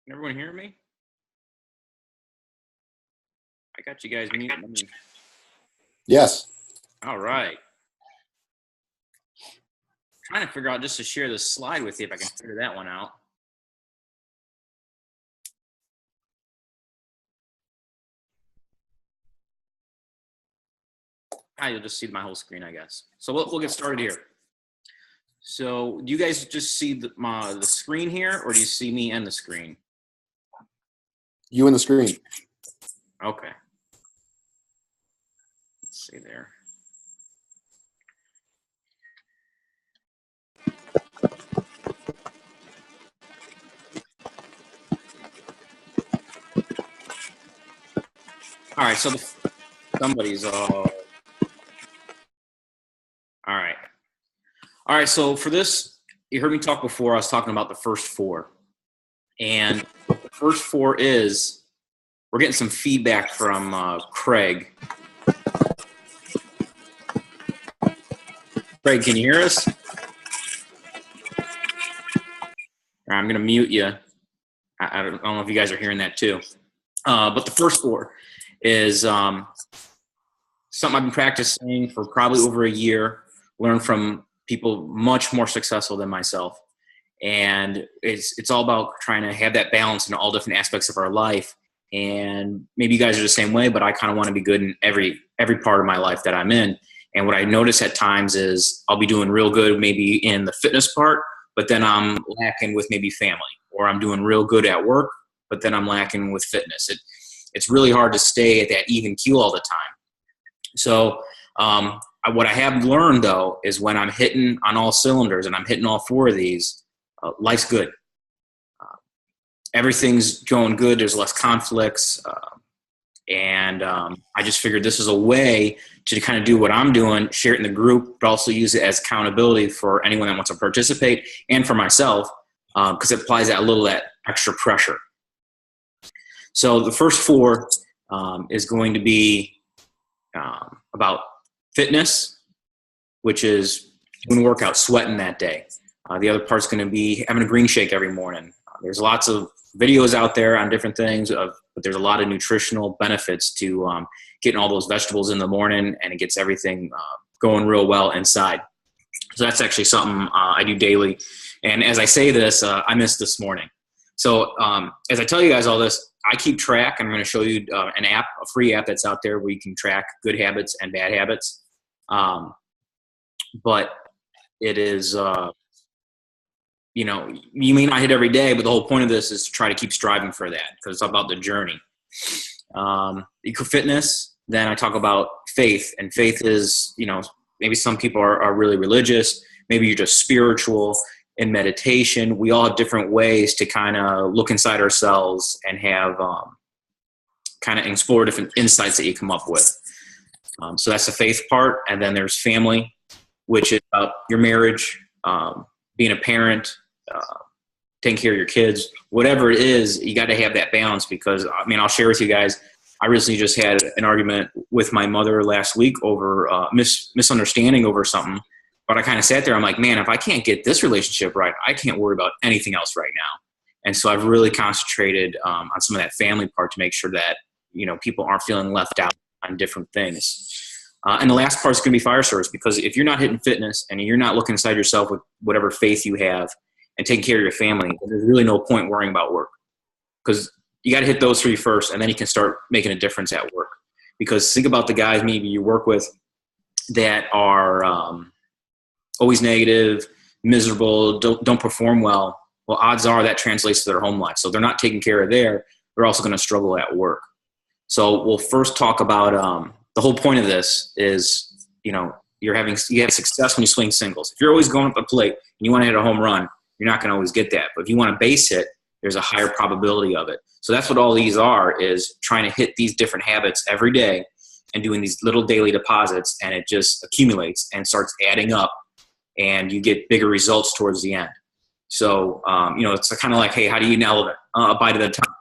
Can everyone hear me? I got you guys muted. Yes. All right. Trying to figure out just to share this slide with you if I can figure that one out. You'll just see my whole screen, I guess. So we'll get started here. So do you guys just see the screen here, or do you see me and the screen? You and the screen. Okay. Let's see there. All right, so somebody's all right. All right, so for this, you heard me talk before. I was talking about the first four. And the first four is, we're getting some feedback from Craig. Craig, can you hear us? I'm going to mute you. I don't know if you guys are hearing that too. But the first four is something I've been practicing for probably over a year, learned from people much more successful than myself. And it's all about trying to have that balance in all different aspects of our life. And maybe you guys are the same way, but I kind of want to be good in every part of my life that I'm in. And what I notice at times is I'll be doing real good maybe in the fitness part, but then I'm lacking with maybe family, or I'm doing real good at work, but then I'm lacking with fitness. It's really hard to stay at that even keel all the time. So what I have learned, though, is when I'm hitting on all cylinders and I'm hitting all four of these, life's good. Everything's going good. There's less conflicts. And I just figured this is a way to kind of do what I'm doing, share it in the group, but also use it as accountability for anyone that wants to participate and for myself, because it applies that extra pressure. So the first four is going to be about fitness, which is doing workout, sweating that day. The other part's going to be having a green shake every morning. There's lots of videos out there on different things, but there's a lot of nutritional benefits to getting all those vegetables in the morning, and it gets everything going real well inside. So that's actually something I do daily. And as I say this, I missed this morning. So as I tell you guys all this, I keep track. I'm going to show you an app, a free app that's out there where you can track good habits and bad habits. But it is, you may not hit every day, but the whole point of this is to try to keep striving for that, because it's about the journey. Eco-fitness, then I talk about faith. And faith is, maybe some people are really religious. Maybe you're just spiritual. In meditation, we all have different ways to kind of look inside ourselves and have kind of explore different insights that you come up with. So that's the faith part. And then there's family, which is about your marriage, being a parent, taking care of your kids, whatever it is. You got to have that balance, because I'll share with you guys, I recently just had an argument with my mother last week over misunderstanding over something. But I kind of sat there, I'm like, man, if I can't get this relationship right, I can't worry about anything else right now. And so I've really concentrated on some of that family part to make sure that, people aren't feeling left out on different things. And the last part is going to be fire service, because if you're not hitting fitness and you're not looking inside yourself with whatever faith you have and taking care of your family, there's really no point worrying about work, because you got to hit those three first, and then you can start making a difference at work. Because think about the guys maybe you work with that are always negative, miserable, don't perform well. Well, odds are that translates to their home life. So they're not taking care of they're also going to struggle at work. So we'll first talk about the whole point of this is, you have success when you swing singles. If you're always going up the plate and you want to hit a home run, you're not going to always get that. But if you want to base hit, there's a higher probability of it. So that's what all these are, is trying to hit these different habits every day and doing these little daily deposits, and it just accumulates and starts adding up, and you get bigger results towards the end. So, it's kind of like, hey, how do you eat an elephant? A bite at a time.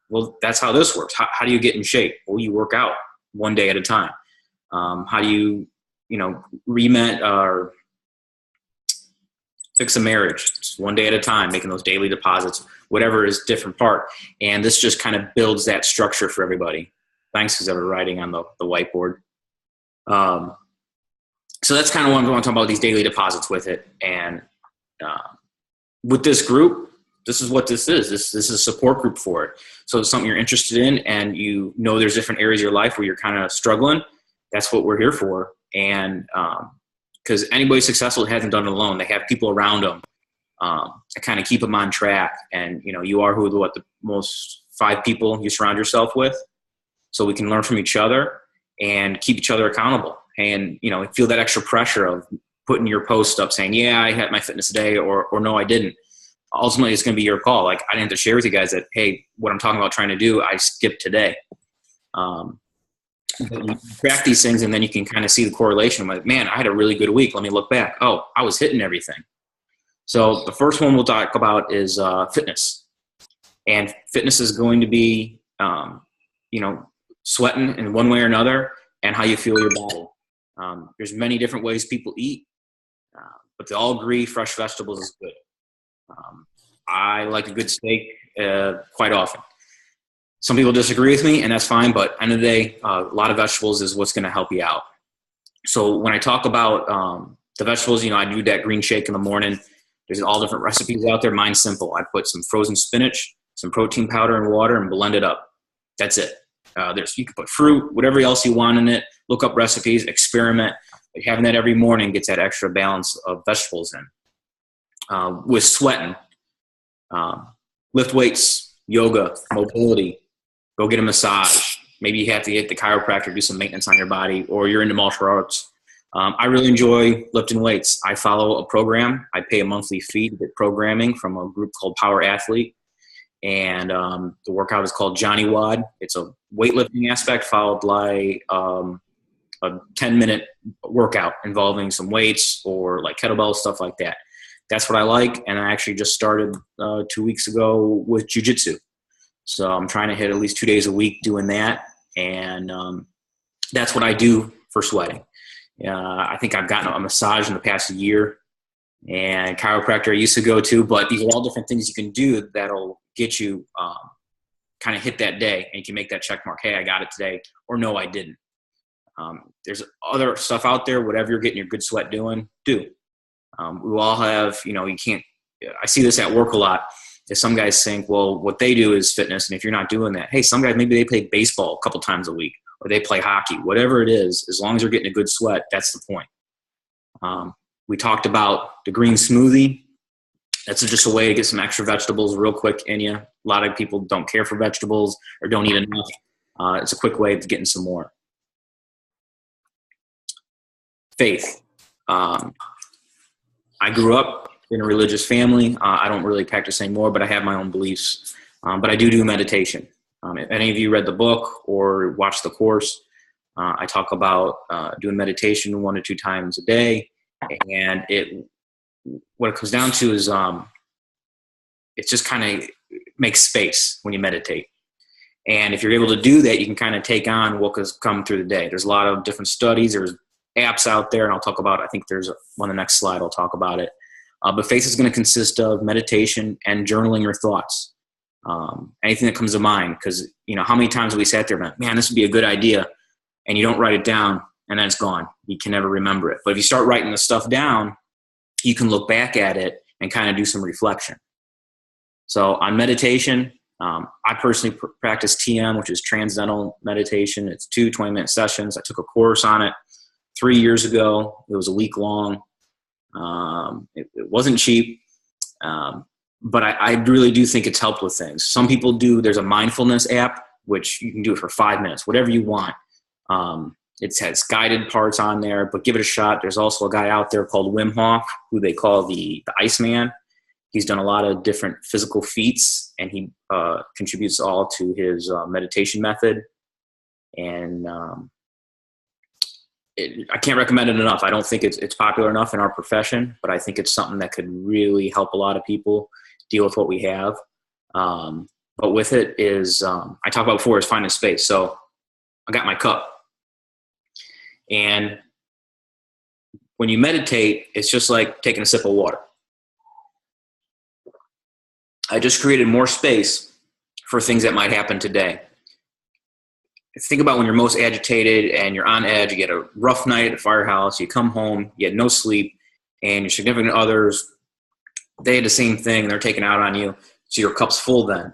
Well, that's how this works. How do you get in shape? Well, you work out one day at a time. How do you, fix a marriage. It's one day at a time, making those daily deposits, whatever is different part. And this just kind of builds that structure for everybody. Thanks, because ever writing on the whiteboard. So that's kind of what I'm going to talk about, these daily deposits with it. And with this group, this is what this is. This is a support group for it. So it's something you're interested in, and you know there's different areas of your life where you're kind of struggling. That's what we're here for. And because anybody successful hasn't done it alone. They have people around them to kind of keep them on track. And, you know, you are the most 5 people you surround yourself with. So we can learn from each other and keep each other accountable. And, you know, feel that extra pressure of putting your post up saying, yeah, I had my fitness today, or no, I didn't. Ultimately, it's going to be your call. Like, I didn't have to share with you guys that, hey, what I'm talking about trying to do, I skipped today. You track these things, and then you can kind of see the correlation. Like, man, I had a really good week. Let me look back. Oh, I was hitting everything. So the first one we'll talk about is fitness. And fitness is going to be, you know, sweating in one way or another, and how you feel your body. There's many different ways people eat, but they all agree fresh vegetables is good. I like a good steak quite often. Some people disagree with me, and that's fine, but end of the day, a lot of vegetables is what's going to help you out. So when I talk about the vegetables, you know, I do that green shake in the morning. There's all different recipes out there. Mine's simple. I put some frozen spinach, some protein powder and water, and blend it up. That's it. You can put fruit, whatever else you want in it. Look up recipes, experiment. But having that every morning gets that extra balance of vegetables in. With sweating, lift weights, yoga, mobility, go get a massage. Maybe you have to get the chiropractor, do some maintenance on your body, or you're into martial arts. I really enjoy lifting weights. I follow a program. I pay a monthly fee to get programming from a group called Power Athlete. And the workout is called Johnny Wad. It's a weightlifting aspect followed by a 10-minute workout involving some weights or like kettlebell, stuff like that. That's what I like. And I actually just started 2 weeks ago with jiu-jitsu. So I'm trying to hit at least 2 days a week doing that. And that's what I do for sweating. I think I've gotten a massage in the past year, and chiropractor I used to go to, but these are all different things you can do that'll get you kind of hit that day, and you can make that check mark. Hey, I got it today, or no, I didn't. There's other stuff out there. Whatever you're getting your good sweat doing, do. We all have, you know, you can't, I see this at work a lot. If some guys think, well, what they do is fitness. And if you're not doing that, hey, some guys, maybe they play baseball a couple times a week, or they play hockey, whatever it is, as long as you're getting a good sweat, that's the point. We talked about the green smoothie. That's just a way to get some extra vegetables real quick in you. A lot of people don't care for vegetables or don't eat enough. It's a quick way of getting some more. Faith. I grew up in a religious family. I don't really practice anymore, but I have my own beliefs. But I do meditation. If any of you read the book or watched the course, I talk about doing meditation 1 to 2 times a day. And what it comes down to is it just kind of makes space when you meditate. And if you're able to do that, you can kind of take on what has come through the day. There's a lot of different studies. There's apps out there, and I'll talk about, I think there's on the next slide, I'll talk about it. But faith is going to consist of meditation and journaling your thoughts. Anything that comes to mind, because, you know, how many times have we sat there and man, this would be a good idea, and you don't write it down, and then it's gone. You can never remember it. But if you start writing the stuff down, you can look back at it and kind of do some reflection. So on meditation, I personally practice TM, which is Transcendental Meditation. It's 2 20-minute sessions. I took a course on it 3 years ago. It was a week long. It wasn't cheap, but I really do think it's helped with things. Some people do. There's a mindfulness app, which you can do it for 5 minutes, whatever you want. It has guided parts on there, but give it a shot. There's also a guy out there called Wim Hof, who they call the Iceman. He's done a lot of different physical feats, and he contributes all to his meditation method. And I can't recommend it enough. I don't think it's popular enough in our profession, but I think it's something that could really help a lot of people deal with what we have. But with it is, I talked about before, is finding space. So I got my cup. And when you meditate, it's just like taking a sip of water. I just created more space for things that might happen today. Think about when you're most agitated and you're on edge, you get a rough night at the firehouse, you come home, you had no sleep, and your significant others, they had the same thing, they're taking out on you, so your cup's full then.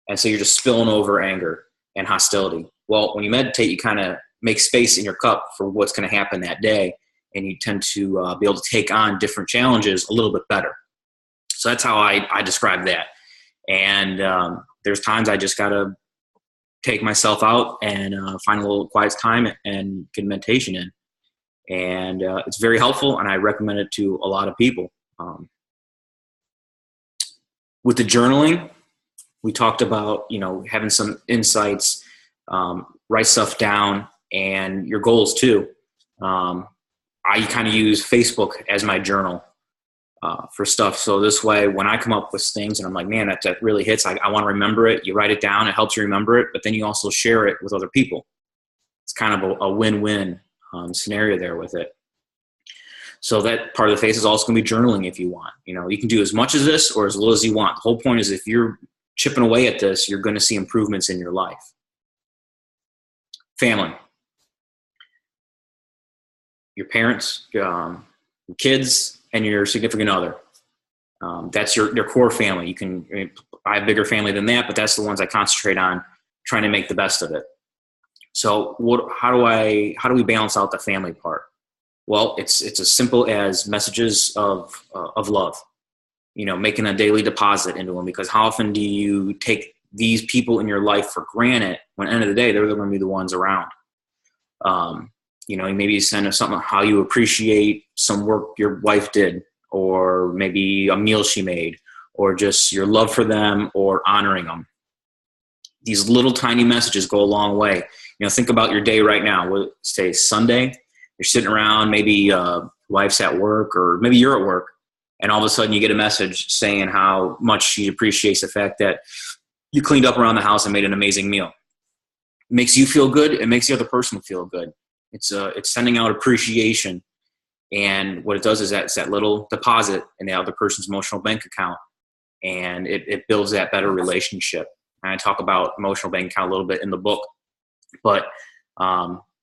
And so you're just spilling over anger and hostility. Well, when you meditate, you kind of make space in your cup for what's going to happen that day, and you tend to be able to take on different challenges a little bit better. So that's how I describe that. And there's times I just got to take myself out and find a little quiet time and get meditation in. And it's very helpful, and I recommend it to a lot of people. With the journaling, we talked about, having some insights, write stuff down, and your goals too. I kind of use Facebook as my journal for stuff. So this way, when I come up with things and I'm like, man, that really hits, I want to remember it. You write it down, it helps you remember it, but then you also share it with other people. It's kind of a win-win scenario there with it. So that part of the face is also going to be journaling if you want. You can do as much as this or as little as you want. The whole point is if you're chipping away at this, you're going to see improvements in your life. Family. Your parents, your kids, and your significant other. That's your core family. I have a bigger family than that, but that's the ones I concentrate on, trying to make the best of it. So how do we balance out the family part? Well, it's as simple as messages of love, making a daily deposit into them, because how often do you take these people in your life for granted when at the end of the day, they're going to be the ones around. Maybe you send something, how you appreciate some work your wife did, or maybe a meal she made, or just your love for them or honoring them. These little tiny messages go a long way. Think about your day right now. Say Sunday, you're sitting around, maybe wife's at work, or maybe you're at work, and all of a sudden you get a message saying how much she appreciates the fact that you cleaned up around the house and made an amazing meal. It makes you feel good. It makes the other person feel good. It's sending out appreciation. And what it does is it's that little deposit in the other person's emotional bank account, and it builds that better relationship. And I talk about emotional bank account a little bit in the book, but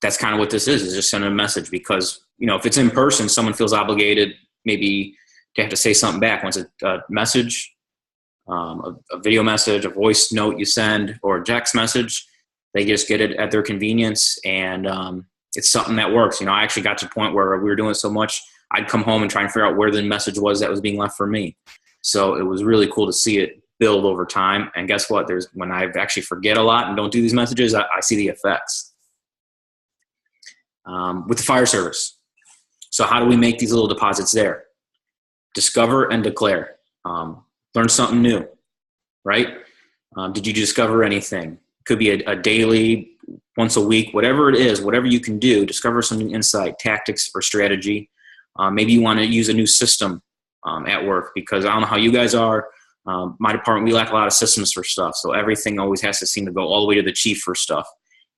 that's kind of what this is just sending a message, because, if it's in person, someone feels obligated maybe to have to say something back. Once a message, a video message, a voice note you send, or a text message, they just get it at their convenience, and it's something that works. I actually got to the point where we were doing so much, I'd come home and try and figure out where the message was that was being left for me. So it was really cool to see it build over time. And guess what? When I actually forget a lot and don't do these messages, I see the effects. With the fire service. So how do we make these little deposits there? Discover and declare. Learn something new, right? Did you discover anything? Could be a daily, once a week, whatever it is, whatever you can do, discover some insight, tactics, or strategy. Maybe you want to use a new system at work, because I don't know how you guys are. My department, we lack a lot of systems for stuff. So everything always has to seem to go all the way to the chief for stuff.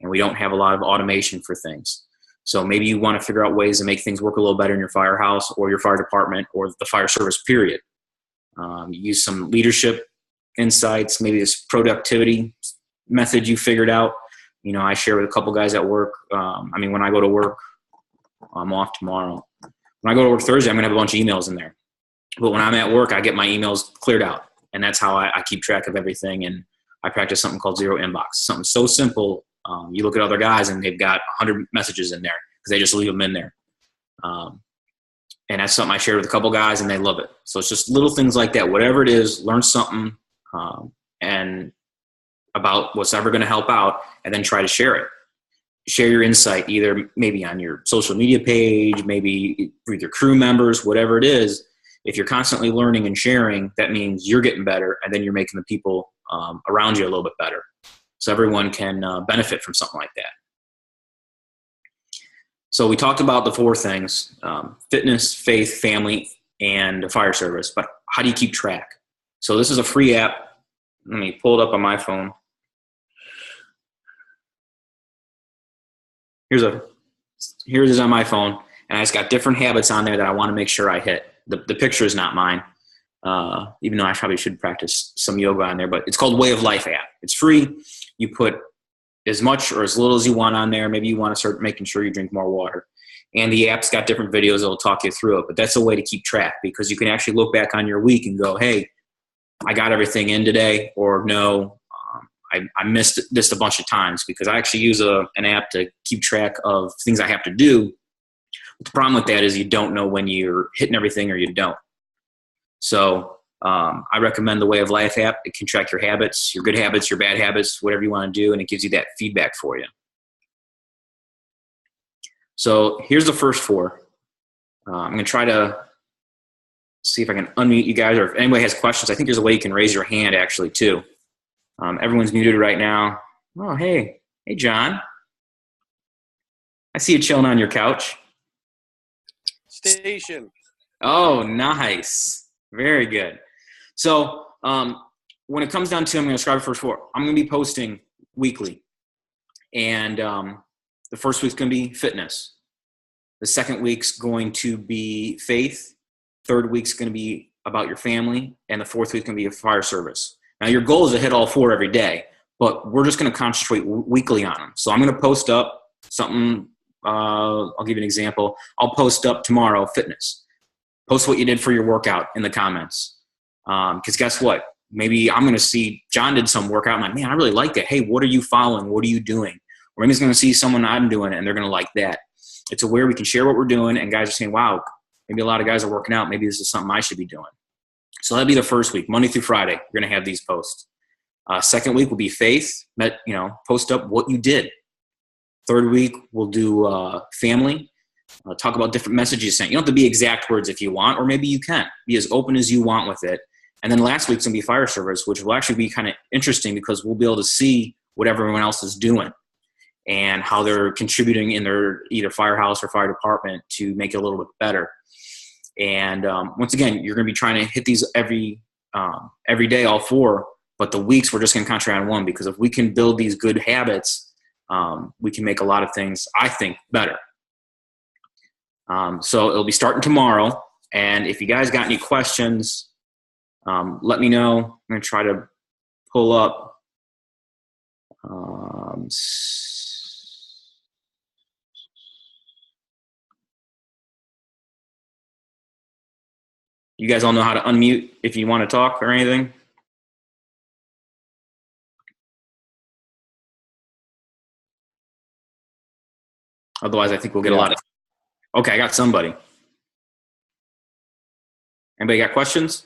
And we don't have a lot of automation for things. So maybe you want to figure out ways to make things work a little better in your firehouse or your fire department or the fire service period. Use some leadership insights, maybe this productivity method you figured out. I share with a couple guys at work. When I go to work, I'm off tomorrow. When I go to work Thursday, I'm going to have a bunch of emails in there. But when I'm at work, I get my emails cleared out. And that's how I keep track of everything. And I practice something called zero inbox. Something so simple. You look at other guys and they've got 100 messages in there because they just leave them in there. And that's something I shared with a couple guys, and they love it. So it's just little things like that. Whatever it is, learn something and about what's ever going to help out, and then try to share it. Share your insight, either maybe on your social media page, maybe with your crew members, whatever it is. If you're constantly learning and sharing, that means you're getting better, and then you're making the people around you a little bit better. So everyone can benefit from something like that. So we talked about the four things: fitness, faith, family, and the fire service. But how do you keep track? So this is a free app. Let me pull it up on my phone. Here's it on my phone, and I just got different habits on there that I want to make sure I hit. The picture is not mine, even though I probably should practice some yoga on there, but it's called Way of Life app. It's free. You put as much or as little as you want on there. Maybe you want to start making sure you drink more water. And the app's got different videos that'll talk you through it. But that's a way to keep track, because you can actually look back on your week and go, hey, I got everything in today, or no, I missed this a bunch of times, because I actually use an app to keep track of things I have to do. But the problem with that is you don't know when you're hitting everything or you don't. So I recommend the Way of Life app. It can track your habits, your good habits, your bad habits, whatever you want to do, and it gives you that feedback for you. So here's the first 4. I'm going to try to see if I can unmute you guys, or if anybody has questions. I think there's a way you can raise your hand actually too. Everyone's muted right now. Oh, hey, John. I see you chilling on your couch. Station. Oh, nice. Very good. So when it comes down to, I'm going to describe the first 4. I'm going to be posting weekly. And the first week's going to be fitness. The second week's going to be faith. Third week's going to be about your family. And the fourth week's going to be a fire service. Now, your goal is to hit all 4 every day, but we're just going to concentrate weekly on them. So I'm going to post up something. I'll give you an example. I'll post up tomorrow fitness. Post what you did for your workout in the comments. Because guess what? Maybe I'm going to see John did some workout. I'm like, man, I really like that. Hey, what are you following? What are you doing? Or maybe he's going to see someone I'm doing it, and they're going to like that. It's where we can share what we're doing, and guys are saying, wow, maybe a lot of guys are working out. Maybe this is something I should be doing. So that'll be the first week, Monday through Friday. You're going to have these posts. Second week will be faith. Post up what you did. Third week we'll do family. Talk about different messages you sent. You don't have to be exact words if you want, or maybe you can. Be as open as you want with it. And then last week's going to be fire service, which will actually be kind of interesting, because we'll be able to see what everyone else is doing and how they're contributing in their either firehouse or fire department to make it a little bit better. And once again, you're going to be trying to hit these every day, all 4, but the weeks we're just going to concentrate on 1, because if we can build these good habits, we can make a lot of things, I think, better. So it'll be starting tomorrow. And if you guys got any questions, let me know. I'm going to try to pull up. You guys all know how to unmute if you want to talk or anything? Otherwise, I think we'll get a lot of... Okay, I got somebody. Anybody got questions?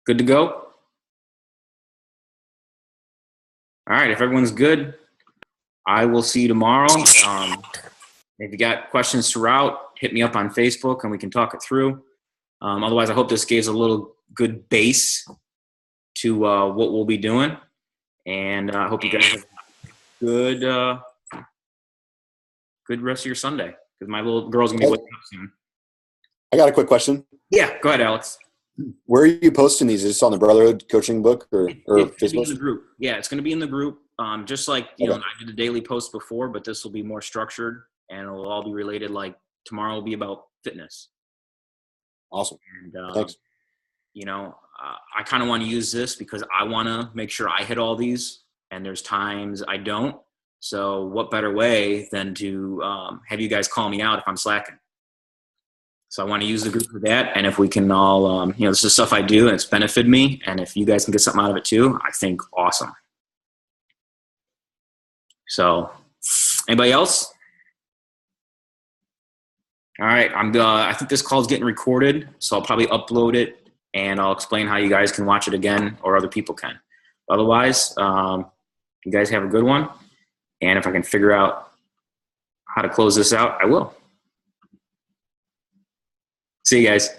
Good to go? All right, if everyone's good, I will see you tomorrow. If you got questions throughout, hit me up on Facebook and we can talk it through. Otherwise, I hope this gives a little good base to what we'll be doing. And I hope you guys have good rest of your Sunday, because my little girl's going to be waking up soon. I got a quick question. Yeah, go ahead, Alex. Where are you posting these? Is this on the Brotherhood coaching book or Facebook? In the group. Yeah, it's going to be in the group. Just like, I did a daily post before, but this will be more structured and it'll all be related. Like tomorrow will be about fitness. Awesome. And, thanks. I kind of want to use this because I want to make sure I hit all these, and there's times I don't. So what better way than to have you guys call me out if I'm slacking? So I want to use the group for that. And if we can all, this is stuff I do and it's benefited me. And if you guys can get something out of it too, I think awesome. So anybody else? All right. I think this call is getting recorded, so I'll probably upload it and I'll explain how you guys can watch it again, or other people can. Otherwise, you guys have a good one. And if I can figure out how to close this out, I will. See you guys.